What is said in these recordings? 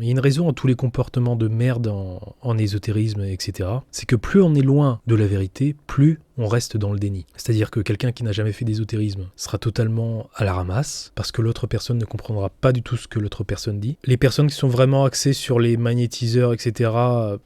Il y a une raison à tous les comportements de merde en ésotérisme, etc. C'est que plus on est loin de la vérité, plus on reste dans le déni. C'est-à-dire que quelqu'un qui n'a jamais fait d'ésotérisme sera totalement à la ramasse, parce que l'autre personne ne comprendra pas du tout ce que l'autre personne dit. Les personnes qui sont vraiment axées sur les magnétiseurs, etc.,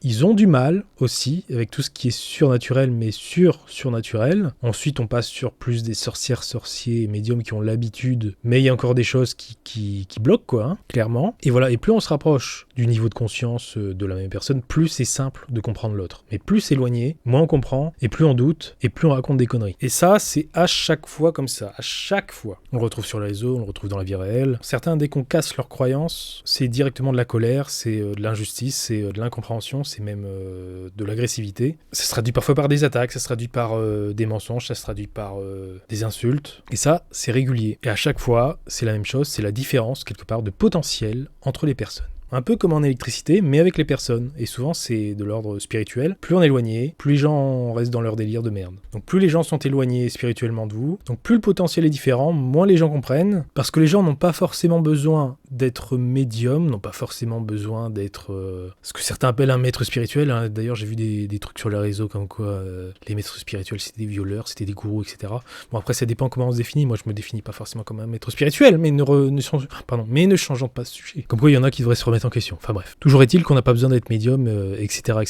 ils ont du mal aussi, avec tout ce qui est surnaturel, mais surnaturel. Ensuite, on passe sur plus des sorcières, sorciers et médiums qui ont l'habitude, mais il y a encore des choses qui bloquent, quoi, hein, clairement. Et voilà, et plus on se rapproche du niveau de conscience de la même personne, plus c'est simple de comprendre l'autre. Mais plus c'est éloigné, moins on comprend, et plus on doute, et plus on raconte des conneries. Et ça, c'est à chaque fois comme ça, à chaque fois. On le retrouve sur les réseaux, on le retrouve dans la vie réelle. Certains, dès qu'on casse leurs croyances, c'est directement de la colère, c'est de l'injustice, c'est de l'incompréhension, c'est même de l'agressivité. Ça se traduit parfois par des attaques, ça se traduit par des mensonges, ça se traduit par des insultes. Et ça, c'est régulier. Et à chaque fois, c'est la même chose, c'est la différence, quelque part, de potentiel entre les personnes. Un peu comme en électricité, mais avec les personnes. Et souvent, c'est de l'ordre spirituel. Plus on est éloigné, plus les gens restent dans leur délire de merde. Donc plus les gens sont éloignés spirituellement de vous, donc plus le potentiel est différent, moins les gens comprennent. Parce que les gens n'ont pas forcément besoin d'être médium, n'ont pas forcément besoin d'être... ce que certains appellent un maître spirituel. Hein. D'ailleurs, j'ai vu des trucs sur les réseaux comme quoi les maîtres spirituels, c'était des violeurs, c'était des gourous, etc. Bon, après, ça dépend comment on se définit. Moi, je me définis pas forcément comme un maître spirituel, mais ne changeons pas ce sujet. Comme quoi, il y en a qui devraient se remettre en question. Enfin bref. Toujours est-il qu'on n'a pas besoin d'être médium, etc.,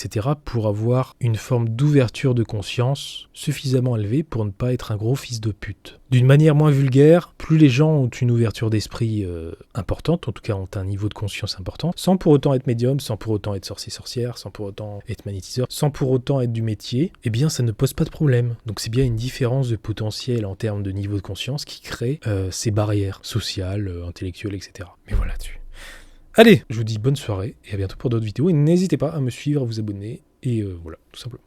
pour avoir une forme d'ouverture de conscience suffisamment élevée pour ne pas être un gros fils de pute. D'une manière moins vulgaire, plus les gens ont une ouverture d'esprit importante, en tout cas ont un niveau de conscience important, sans pour autant être médium, sans pour autant être sorcier-sorcière, sans pour autant être magnétiseur, sans pour autant être du métier, eh bien ça ne pose pas de problème. Donc c'est bien une différence de potentiel en termes de niveau de conscience qui crée ces barrières sociales, intellectuelles, etc. Mais voilà dessus. Allez, je vous dis bonne soirée et à bientôt pour d'autres vidéos. Et n'hésitez pas à me suivre, à vous abonner. Et voilà, tout simplement.